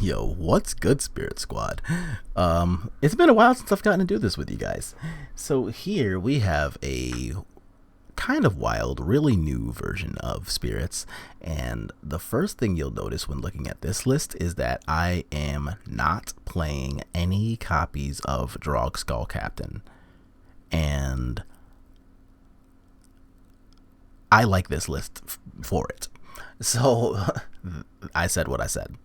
Yo, what's good, Spirit Squad? It's been a while since I've gotten to do this with you guys. So here we have a kind of wild, really new version of Spirits, and the first thing you'll notice when looking at this list is that I am not playing any copies of Drogskol Captain, and I like this list for it. So I said what I said.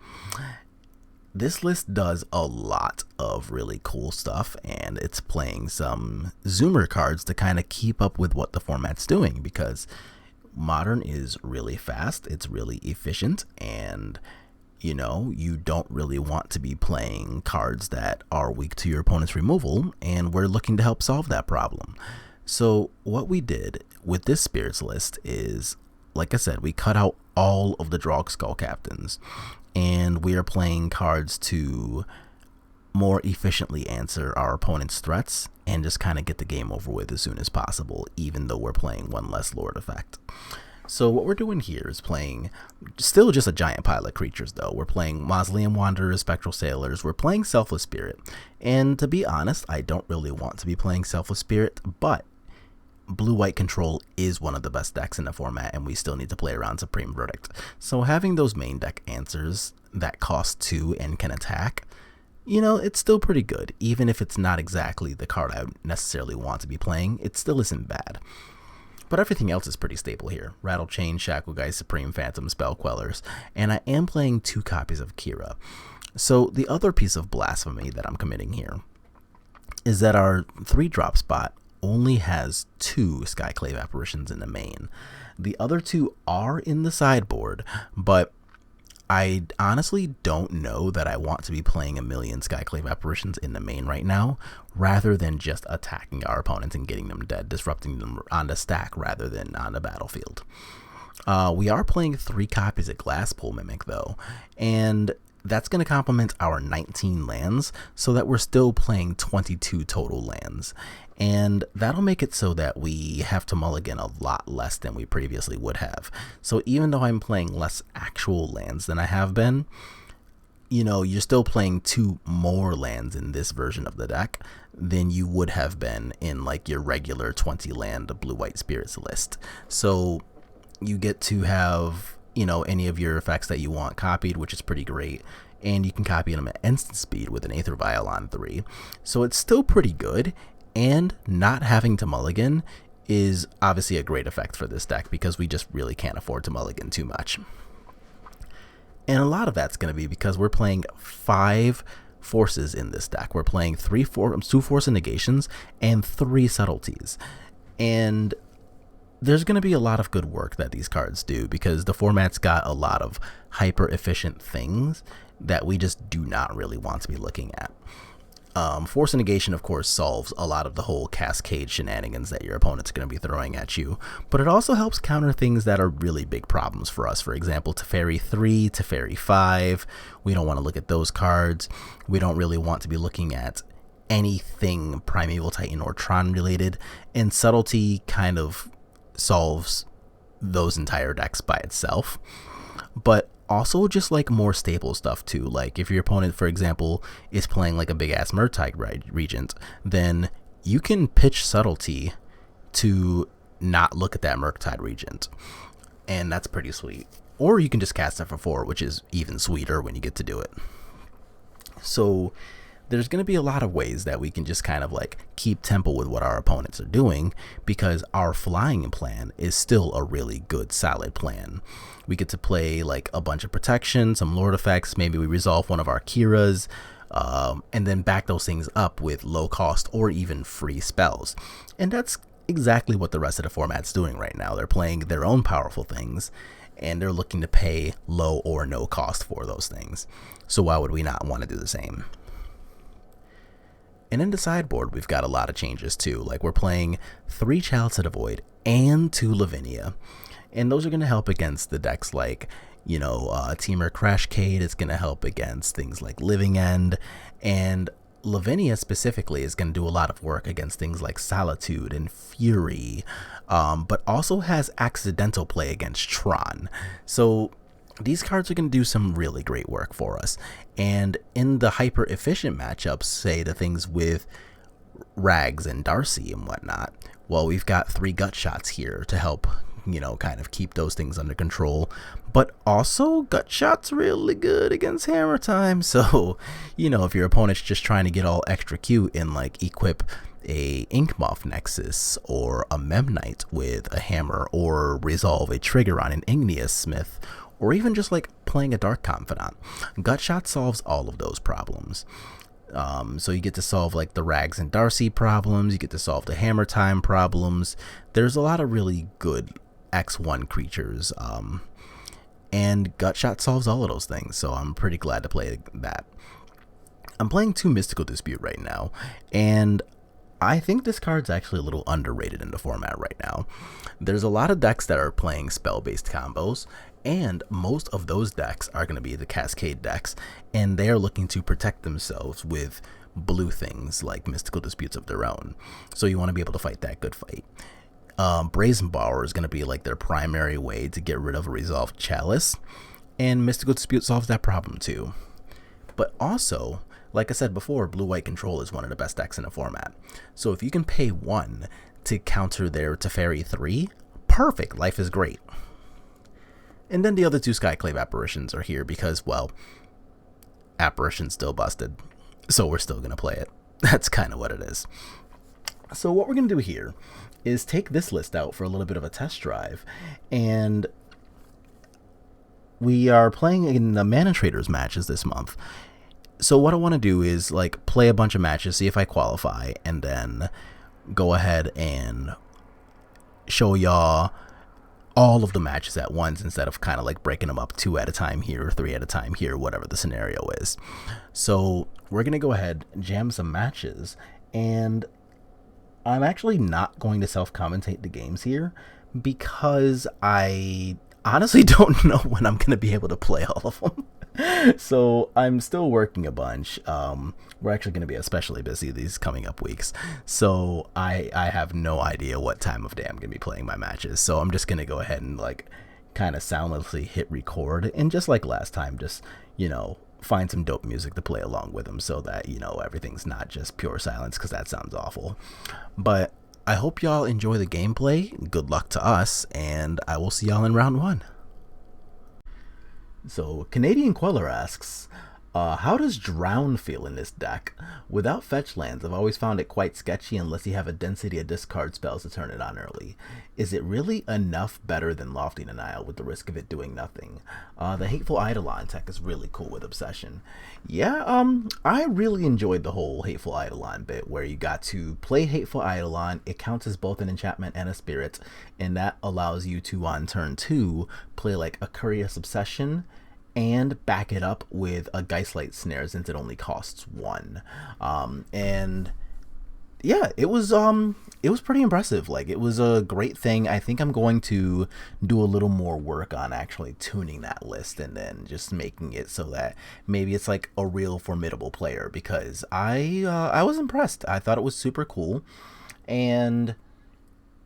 This list does a lot of really cool stuff, and it's playing some zoomer cards to kind of keep up with what the format's doing, because Modern is really fast, it's really efficient, and you don't really want to be playing cards that are weak to your opponent's removal, and we're looking to help solve that problem. So what we did with this Spirits list is, like I said, we cut out all of the Drogskol Captains, and we are playing cards to more efficiently answer our opponent's threats and just kind of get the game over with as soon as possible, even though we're playing one less Lord effect. So what we're doing here is playing still just a giant pile of creatures, though. We're playing Mausoleum Wanderers, Spectral Sailors, we're playing Selfless Spirit, and to be honest, I don't really want to be playing Selfless Spirit, but blue-white control is one of the best decks in the format, and we still need to play around Supreme Verdict. So having those main deck answers that cost 2 and can attack, it's still pretty good. Even if it's not exactly the card I necessarily want to be playing, it still isn't bad. But everything else is pretty stable here. Rattlechain, Shacklegeist, Supreme Phantom, Spell Quellers, and I am playing 2 copies of Kira. So the other piece of blasphemy that I'm committing here is that our 3-drop spot only has 2 Skyclave Apparitions in the main. The other 2 are in the sideboard, but I honestly don't know that I want to be playing a million Skyclave Apparitions in the main right now, rather than just attacking our opponents and getting them dead, disrupting them on the stack rather than on the battlefield. We are playing 3 copies of Glasspool Mimic, though, and that's going to complement our 19 lands so that we're still playing 22 total lands. And that'll make it so that we have to mulligan a lot less than we previously would have. So even though I'm playing less actual lands than I have been, you're still playing 2 more lands in this version of the deck than you would have been in like your regular 20 land blue-white Spirits list. So you get to have any of your effects that you want copied, which is pretty great, and you can copy them at instant speed with an Aether Vial on 3. So it's still pretty good, and not having to mulligan is obviously a great effect for this deck because we just really can't afford to mulligan too much. And a lot of that's going to be because we're playing 5 forces in this deck. We're playing 2 Force of Negations and 3 Subtleties. And there's going to be a lot of good work that these cards do because the format's got a lot of hyper efficient things that we just do not really want to be looking at. Force of Negation, of course, solves a lot of the whole cascade shenanigans that your opponent's going to be throwing at you, but it also helps counter things that are really big problems for us. For example, Teferi 3, Teferi 5, we don't want to look at those cards. We don't really want to be looking at anything Primeval Titan or Tron related, and Subtlety kind of solves those entire decks by itself. But also just like more stable stuff too. Like if your opponent, for example, is playing like a big ass Murktide Regent, then you can pitch Subtlety to not look at that Murktide Regent, and that's pretty sweet. Or you can just cast it for 4, which is even sweeter when you get to do it. So there's going to be a lot of ways that we can just kind of like keep tempo with what our opponents are doing, because our flying plan is still a really good solid plan. We get to play like a bunch of protection, some Lord effects, maybe we resolve one of our Kiras, and then back those things up with low cost or even free spells. And that's exactly what the rest of the format's doing right now. They're playing their own powerful things, and they're looking to pay low or no cost for those things. So why would we not want to do the same? And in the sideboard, we've got a lot of changes too. Like we're playing 3 Chalice of the Void and 2 Lavinia. And those are going to help against the decks like, Temur Crashcade. It's going to help against things like Living End. And Lavinia specifically is going to do a lot of work against things like Solitude and Fury, but also has accidental play against Tron. So these cards are going to do some really great work for us. And in the hyper efficient matchups, say the things with Rags and Darcy and whatnot, well, we've got 3 gut shots here to help, kind of keep those things under control. But also, gut shots really good against hammer time. So, if your opponent's just trying to get all extra cute and like equip a Inkmoth Nexus or a Memnite with a hammer, or resolve a trigger on an Igneous Smith, or even just like playing a Dark Confidant, gut shot solves all of those problems. So you get to solve like the Rags and Darcy problems, you get to solve the hammer time problems. There's a lot of really good X1 creatures, and Gutshot solves all of those things, so I'm pretty glad to play that. I'm playing 2 Mystical Dispute right now, and I think this card's actually a little underrated in the format right now. There's a lot of decks that are playing spell-based combos, and most of those decks are going to be the Cascade decks, and they are looking to protect themselves with blue things like Mystical Disputes of their own. So you want to be able to fight that good fight. Brazen Borrower is going to be like their primary way to get rid of a Resolved Chalice, and Mystical Dispute solves that problem too. But also, like I said before, Blue-White Control is one of the best decks in the format. So if you can pay 1 to counter their Teferi 3, perfect, life is great. And then the other 2 Skyclave Apparitions are here because, well, Apparition's still busted, so we're still going to play it. That's kind of what it is. So what we're going to do here is take this list out for a little bit of a test drive, and we are playing in the ManaTraders matches this month. So what I want to do is like play a bunch of matches, see if I qualify, and then go ahead and show y'all all of the matches at once instead of kind of like breaking them up 2 at a time here or 3 at a time here, whatever the scenario is. So we're going to go ahead and jam some matches, and I'm actually not going to self-commentate the games here because I honestly don't know when I'm going to be able to play all of them. So I'm still working a bunch. We're actually going to be especially busy these coming up weeks. So I have no idea what time of day I'm going to be playing my matches. So I'm just going to go ahead and like kind of soundlessly hit record. And just like last time, just, find some dope music to play along with them so that, everything's not just pure silence, because that sounds awful. But I hope y'all enjoy the gameplay. Good luck to us, and I will see y'all in round 1. So Canadian Queller asks, how does Drown feel in this deck? Without fetch lands, I've always found it quite sketchy unless you have a density of discard spells to turn it on early. Is it really enough better than Lofty Denial with the risk of it doing nothing? The Hateful Eidolon tech is really cool with Obsession. Yeah, I really enjoyed the whole Hateful Eidolon bit where you got to play Hateful Eidolon. It counts as both an enchantment and a spirit, and that allows you to, on turn 2, play like a Curious Obsession and back it up with a Geistlight Snare since it only costs 1. And yeah, it was pretty impressive. Like, it was a great thing. I think I'm going to do a little more work on actually tuning that list and then just making it so that maybe it's like a real formidable player, because I was impressed. I thought it was super cool. And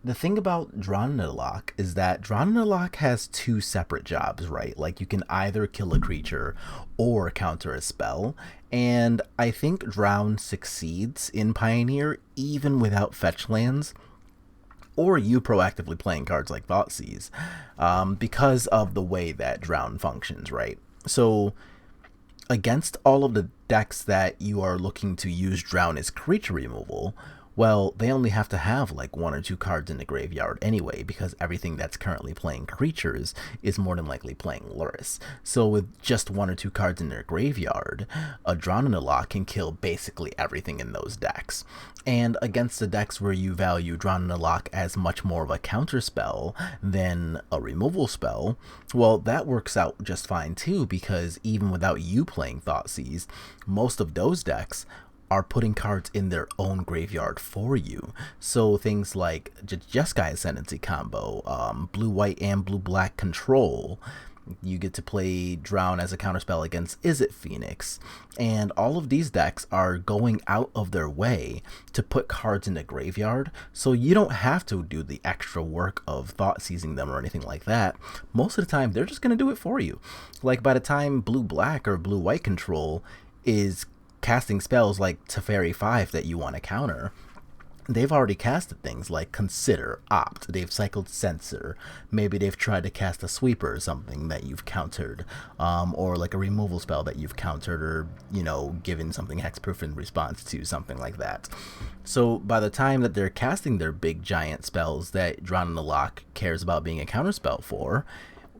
the thing about Drawn into the Loch is that Drawn into the Loch has 2 separate jobs, right? Like, you can either kill a creature or counter a spell, and I think Drown succeeds in Pioneer even without fetch lands, or you proactively playing cards like Thoughtseize, because of the way that Drown functions, right? So against all of the decks that you are looking to use Drown as creature removal, well, they only have to have like 1 or 2 cards in the graveyard anyway, because everything that's currently playing creatures is more than likely playing Lurrus. So with just 1 or 2 cards in their graveyard, a Drawn in the Loch can kill basically everything in those decks. And against the decks where you value Drawn in the Loch as much more of a counter spell than a removal spell, well, that works out just fine too, because even without you playing Thoughtseize, most of those decks are putting cards in their own graveyard for you. So things like Jeskai Ascendancy combo, blue-white and blue-black control, You get to play Drown as a counterspell against Is It Phoenix. And all of these decks are going out of their way to put cards in the graveyard, so you don't have to do the extra work of thought seizing them or anything like that. Most of the time, they're just going to do it for you. Like by the time blue-black or blue-white control is casting spells like Teferi 5 that you want to counter, they've already casted things like Consider, Opt, they've cycled Censor, maybe they've tried to cast a Sweeper or something that you've countered, or like a removal spell that you've countered, or, you know, given something hexproof in response to, something like that. So by the time that they're casting their big giant spells that Drown in the Loch cares about being a counterspell for,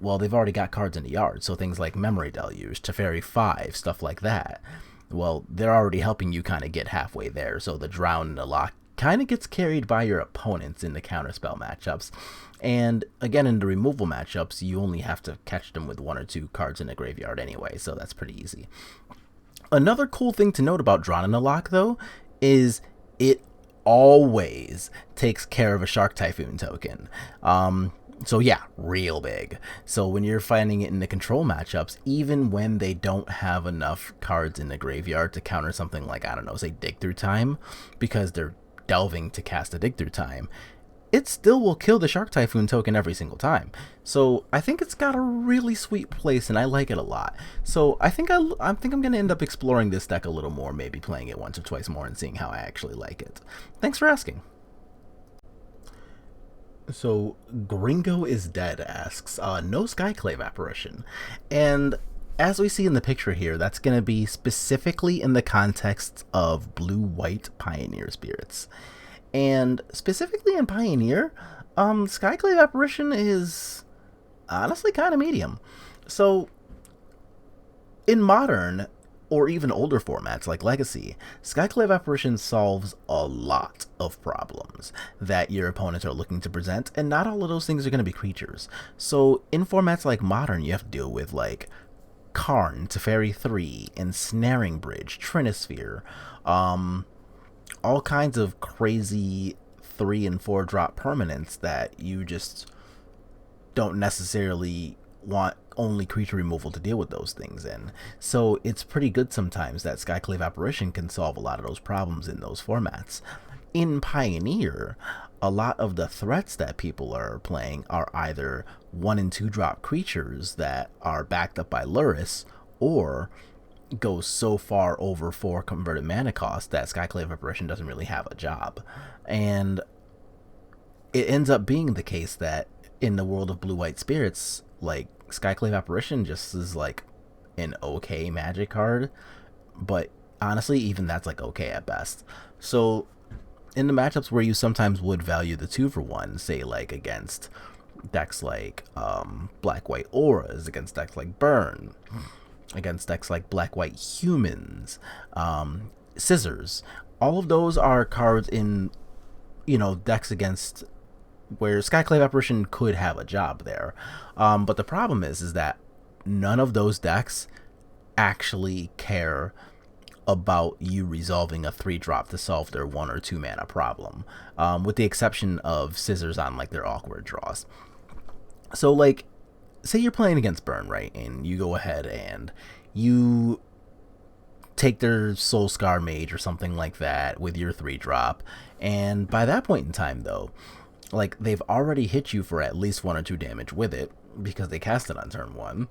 well, they've already got cards in the yard, so things like Memory Deluge, Teferi 5, stuff like that. Well, they're already helping you kind of get halfway there, so the Drown in the Loch kind of gets carried by your opponents in the counterspell matchups. And again, in the removal matchups, you only have to catch them with 1 or 2 cards in the graveyard anyway, so that's pretty easy. Another cool thing to note about Drown in the Loch, though, is it always takes care of a Shark Typhoon token. So yeah, real big. So when you're fighting it in the control matchups, even when they don't have enough cards in the graveyard to counter something like, I don't know, say Dig Through Time, because they're delving to cast a Dig Through Time, it still will kill the Shark Typhoon token every single time. So I think it's got a really sweet place, and I like it a lot. So I think I'm going to end up exploring this deck a little more, maybe playing it once or twice more and seeing how I actually like it. Thanks for asking. So Gringo is Dead asks, no Skyclave Apparition. And as we see in the picture here, that's going to be specifically in the context of blue-white Pioneer Spirits. And specifically in Pioneer, Skyclave Apparition is honestly kind of medium. So in Modern, or even older formats like Legacy, Skyclave Apparition solves a lot of problems that your opponents are looking to present, and not all of those things are going to be creatures. So in formats like Modern, you have to deal with like Karn, Teferi 3, Ensnaring Bridge, Trinisphere, all kinds of crazy 3 and 4 drop permanents that you just don't necessarily want only creature removal to deal with those things in. So it's pretty good sometimes that Skyclave Apparition can solve a lot of those problems in those formats. In Pioneer, a lot of the threats that people are playing are either 1 and 2 drop creatures that are backed up by Luris, or go so far over 4 converted mana cost that Skyclave Apparition doesn't really have a job. And it ends up being the case that in the world of blue-white spirits, like, Skyclave Apparition just is like an okay magic card, but honestly, even that's like okay at best. So in the matchups where you sometimes would value the 2-for-1, say like against decks like black-white auras, against decks like Burn, against decks like black-white humans, scissors, all of those are cards in, you know, decks against where Skyclave Apparition could have a job there. But the problem is that none of those decks actually care about you resolving a 3-drop to solve their 1 or 2 mana problem, with the exception of Scissors on like their awkward draws. So like, say you're playing against Burn, right, and you go ahead and you take their Soul Scar Mage or something like that with your 3-drop, and by that point in time though, like, they've already hit you for at least 1 or 2 damage with it, because they cast it on turn 1.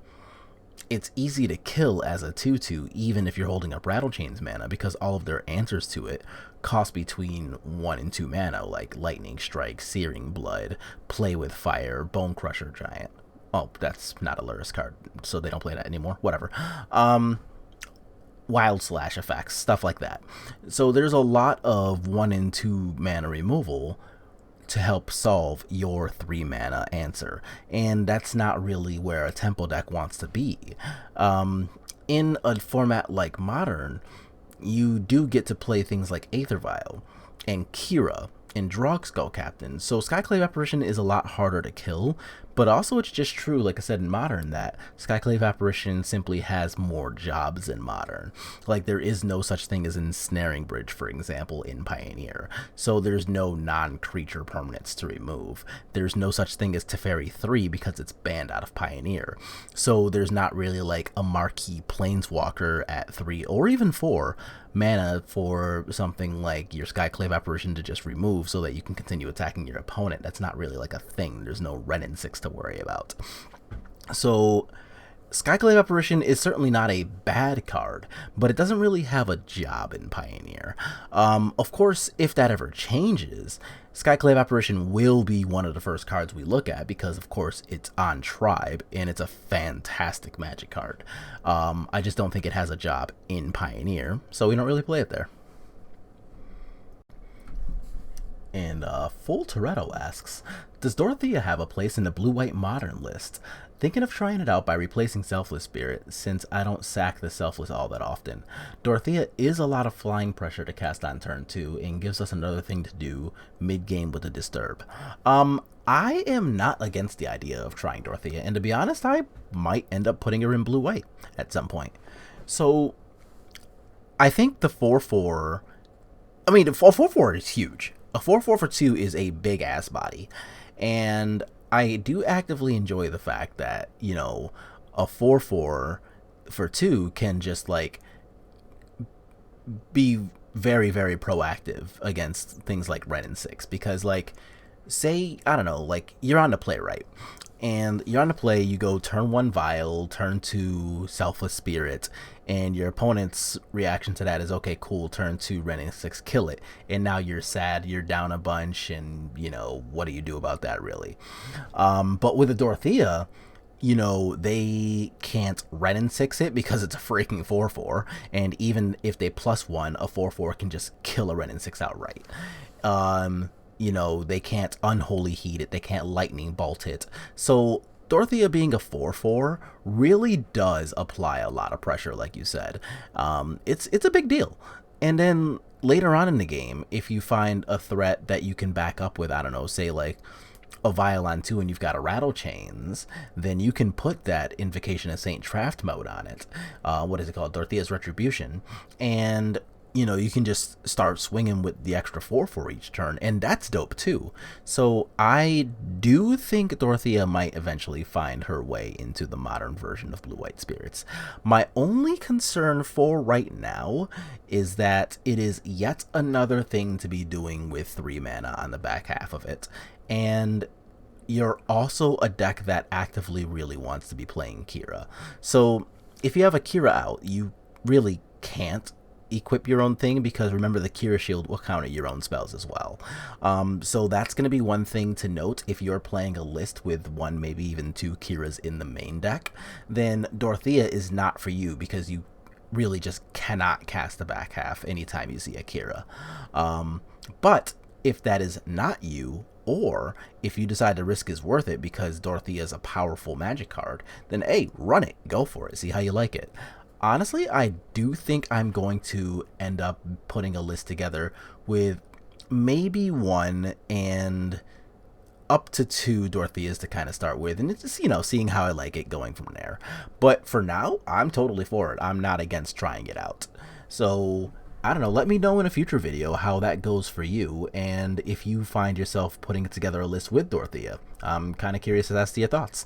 It's easy to kill as a 2/2, even if you're holding up Rattlechain's mana, because all of their answers to it cost between 1 and 2 mana, like Lightning Strike, Searing Blood, Play with Fire, Bone Crusher Giant. Oh, that's not a Luris card, so they don't play that anymore. Whatever. Wild Slash effects, stuff like that. So there's a lot of 1 and 2 mana removal to help solve your 3 mana answer, and that's not really where a tempo deck wants to be. In a format like Modern, you do get to play things like Aether Vial and Kira and Drogskol Captains, so Skyclave Apparition is a lot harder to kill, But also, it's just true, like I said in Modern, that Skyclave Apparition simply has more jobs in Modern. Like, there is no such thing as Ensnaring Bridge, for example, in Pioneer. So there's no non-creature permanents to remove. There's no such thing as Teferi 3 because it's banned out of Pioneer. So there's not really like a marquee Planeswalker at 3 or even 4 mana for something like your Skyclave Apparition to just remove so that you can continue attacking your opponent. That's not really like a thing. There's no Renin 6 to worry about. So Skyclave Apparition is certainly not a bad card, but it doesn't really have a job in Pioneer. Of course, if that ever changes, Skyclave Apparition will be one of the first cards we look at because, of course, it's on Tribe, and it's a fantastic Magic card. I just don't think it has a job in Pioneer, so we don't really play it there. And Full Toretto asks, does Dorothea have a place in the blue-white Modern list? Thinking of trying it out by replacing Selfless Spirit, since I don't sack the Selfless all that often. Dorothea is a lot of flying pressure to cast on turn 2, and gives us another thing to do mid-game with a Disturb. I am not against the idea of trying Dorothea, and to be honest, I might end up putting her in blue-white at some point. So, I think the 4-4... I mean, a 4-4 is huge. A 4-4 for 2 is a big-ass body, and I do actively enjoy the fact that, you know, a 4-4 for 2 can just, like, be very, very proactive against things like Renin 6. Because, like, say, I don't know, like, you're on the play, right? And you're on the play, you go turn 1 Vial, turn 2 Selfless Spirit, and your opponent's reaction to that is, okay, cool, turn 2 Renin 6, kill it. And now you're sad, you're down a bunch, and, you know, what do you do about that, really? But with a Dorothea, you know, they can't Renin 6 it because it's a freaking 4-4, and even if they +1, a 4-4 can just kill a Renin 6 outright. You know, they can't Unholy Heat it, they can't Lightning Bolt it. So Dorothea being a 4-4 really does apply a lot of pressure, like you said. It's a big deal. And then later on in the game, if you find a threat that you can back up with, I don't know, say like a Vial on 2 and you've got a Rattle Chains, then you can put that Invocation of Saint Traft mode on it. What is it called? Dorothea's Retribution. And you know, you can just start swinging with the extra 4 each turn, and that's dope too. So I do think Dorothea might eventually find her way into the modern version of Blue-White Spirits. My only concern for right now is that it is yet another thing to be doing with 3 mana on the back half of it, and you're also a deck that actively really wants to be playing Kira. So if you have a Kira out, you really can't equip your own thing, because remember, the Kira shield will counter your own spells as well. So that's going to be one thing to note. If you're playing a list with 1, maybe even 2 Kiras in the main deck, then Dorothea is not for you, because you really just cannot cast the back half anytime you see a Kira. But if that is not you, or if you decide the risk is worth it because Dorothea is a powerful Magic card, then hey, run it, go for it, see how you like it. Honestly, I do think I'm going to end up putting a list together with maybe 1 and up to 2 Dorotheas to kind of start with, and it's just, you know, seeing how I like it going from there. But for now, I'm totally for it. I'm not against trying it out. So, I don't know, let me know in a future video how that goes for you, and if you find yourself putting together a list with Dorothea. I'm kind of curious as to your thoughts.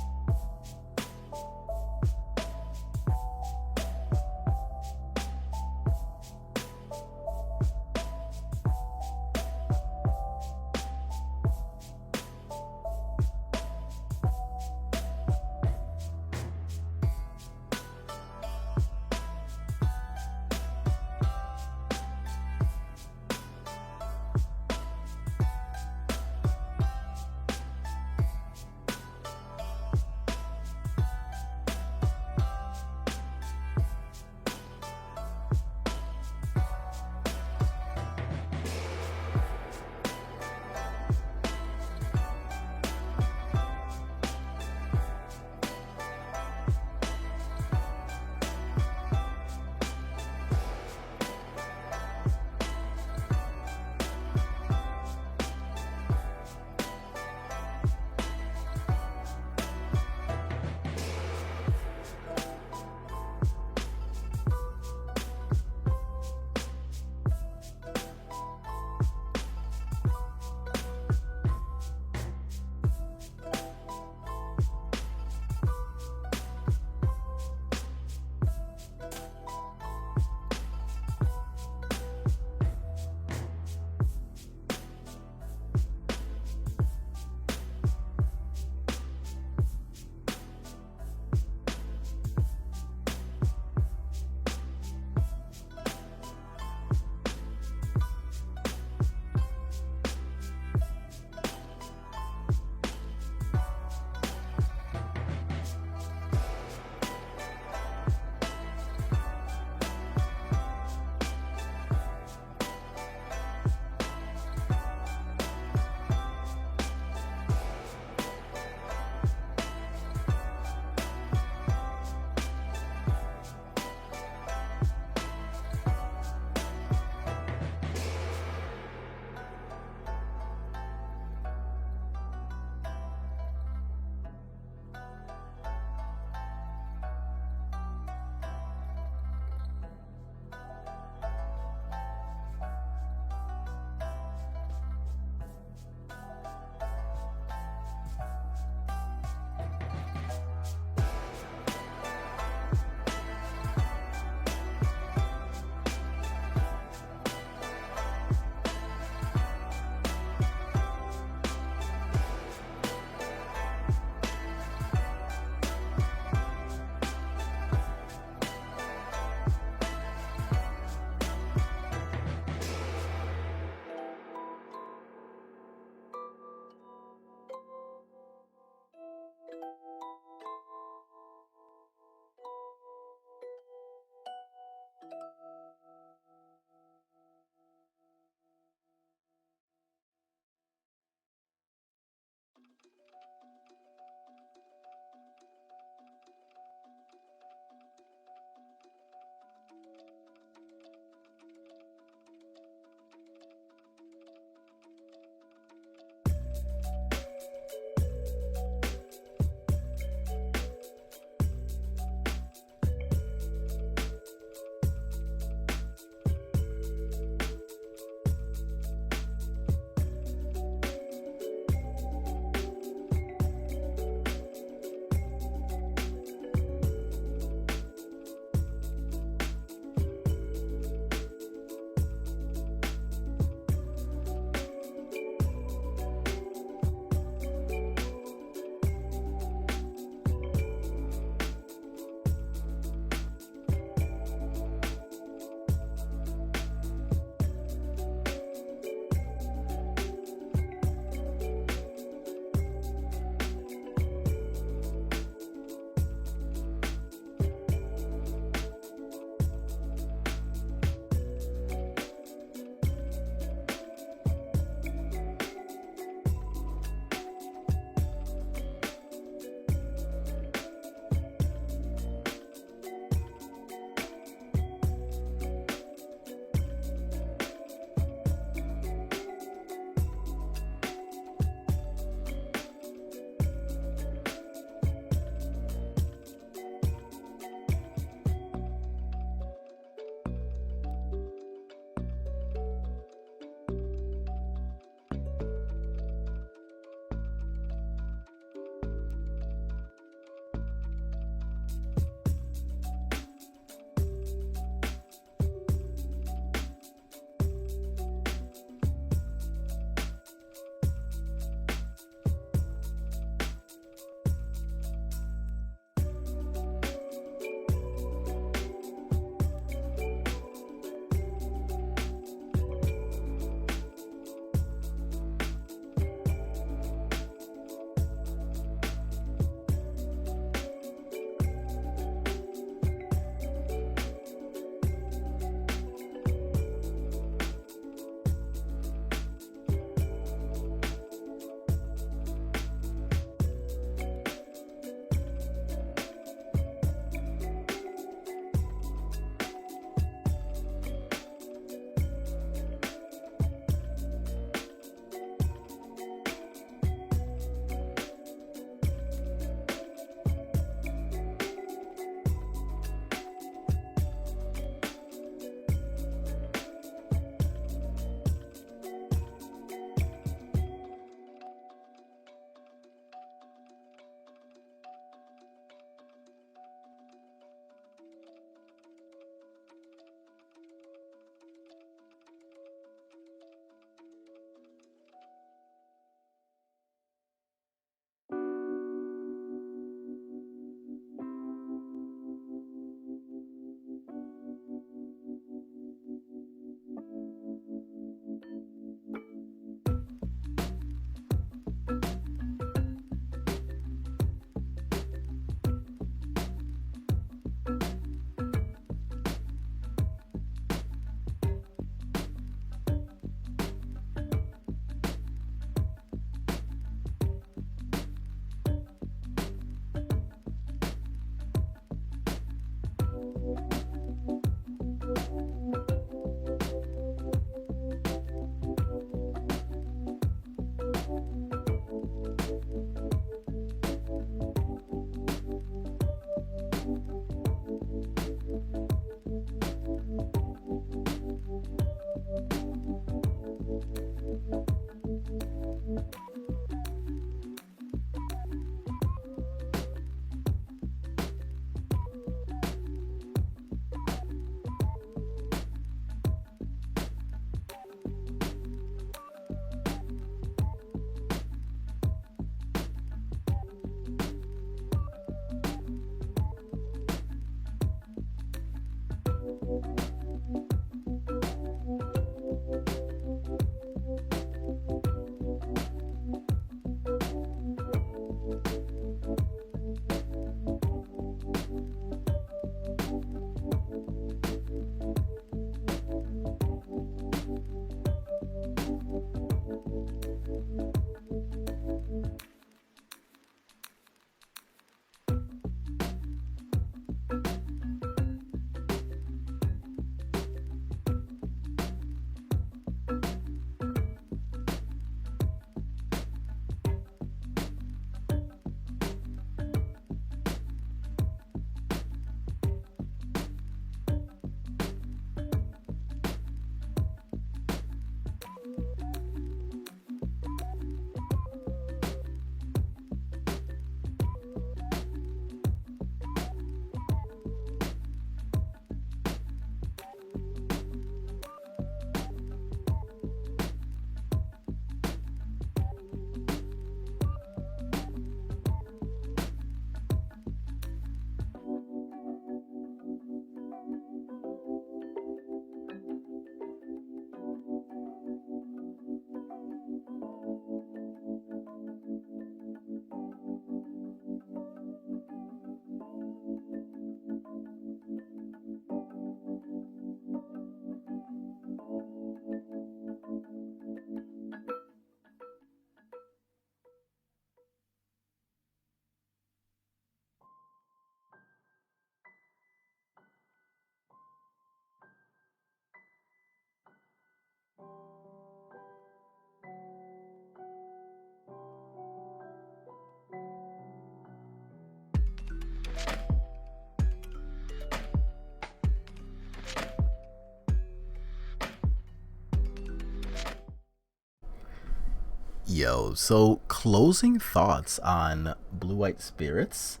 Yo, so closing thoughts on Blue White Spirits.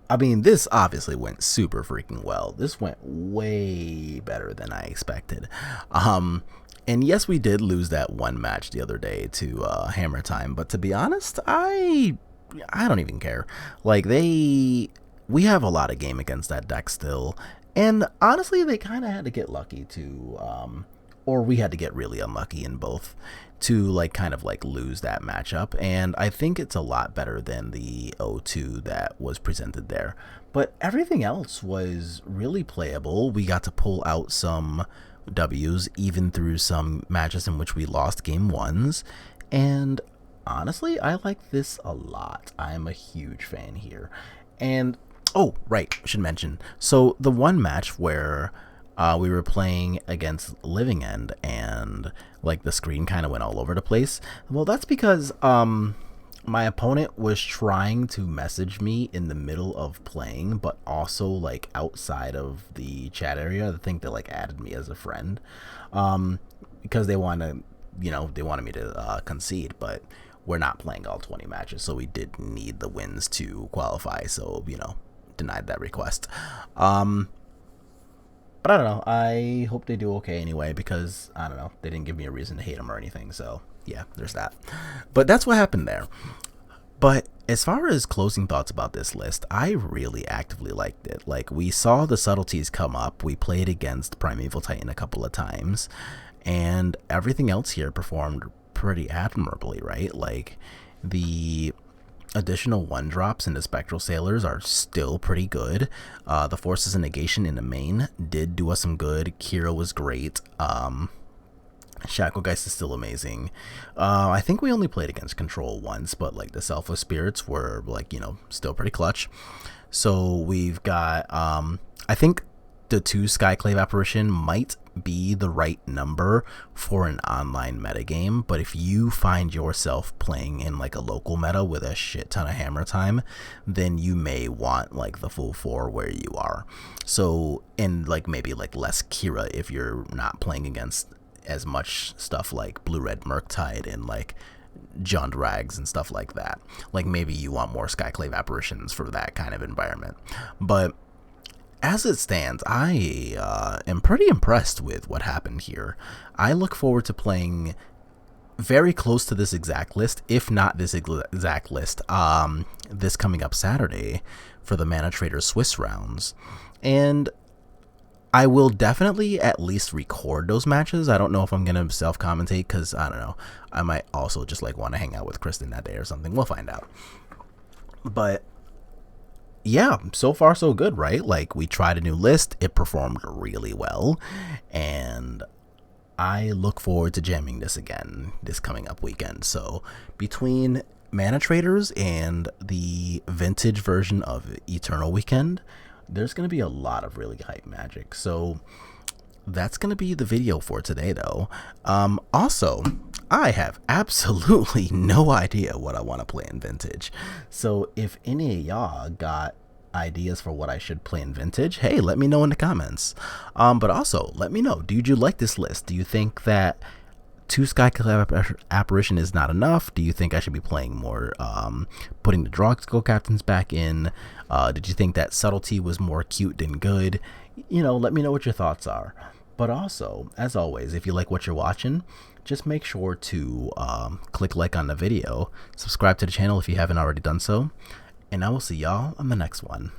I mean, this obviously went super freaking well. This went way better than I expected. And yes, we did lose that one match the other day to Hammer Time, but to be honest, I don't even care. Like, we have a lot of game against that deck still, and honestly, they kind of had to get lucky to, or we had to get really unlucky in both to like kind of like lose that matchup. And I think it's a lot better than the 0-2 that was presented there. But everything else was really playable. We got to pull out some W's even through some matches in which we lost game ones. And honestly, I like this a lot. I'm a huge fan here. And oh, right, I should mention. So the one match where we were playing against Living End and like the screen kind of went all over the place. Well, that's because my opponent was trying to message me in the middle of playing, but also like outside of the chat area. I think they like added me as a friend because they wanted me to concede, but we're not playing all 20 matches, so we did need the wins to qualify. So, denied that request. But I don't know. I hope they do okay anyway, because, I don't know, they didn't give me a reason to hate them or anything. So, yeah, there's that. But that's what happened there. But as far as closing thoughts about this list, I really actively liked it. Like, we saw the subtleties come up. We played against Primeval Titan a couple of times. And everything else here performed pretty admirably, right? Like, the additional 1-drops into Spectral Sailors are still pretty good. The Forces of Negation in the main did do us some good. Kira was great. Shacklegeist is still amazing. I think we only played against Control once, but like the Selfless Spirits were like, still pretty clutch. So we've got, I think the 2 Skyclave Apparition might be the right number for an online metagame, but if you find yourself playing in like a local meta with a shit ton of Hammer Time, then you may want like the full 4 where you are. So, and like maybe like less Kira if you're not playing against as much stuff like Blue-Red Murktide and like John Drags and stuff like that. Like maybe you want more Skyclave Apparitions for that kind of environment. But as it stands, I am pretty impressed with what happened here. I look forward to playing very close to this exact list, if not this exact list, this coming up Saturday for the ManaTraders Swiss rounds. And I will definitely at least record those matches. I don't know if I'm going to self-commentate because, I don't know, I might also just like want to hang out with Kristen that day or something. We'll find out. But yeah, so far so good, right? Like, we tried a new list, it performed really well, and I look forward to jamming this again this coming up weekend. So between ManaTraders and the vintage version of Eternal Weekend, there's going to be a lot of really hype magic. So that's going to be the video for today, though. Also, I have absolutely no idea what I want to play in vintage. So if any of y'all got ideas for what I should play in vintage, hey, let me know in the comments. But also, let me know, did you like this list? Do you think that 2 Skyclave Apparition is not enough? Do you think I should be playing more, putting the Drogskol Captains back in? Did you think that Subtlety was more cute than good? You know, let me know what your thoughts are. But also, as always, if you like what you're watching, just make sure to click like on the video, subscribe to the channel if you haven't already done so, and I will see y'all on the next one.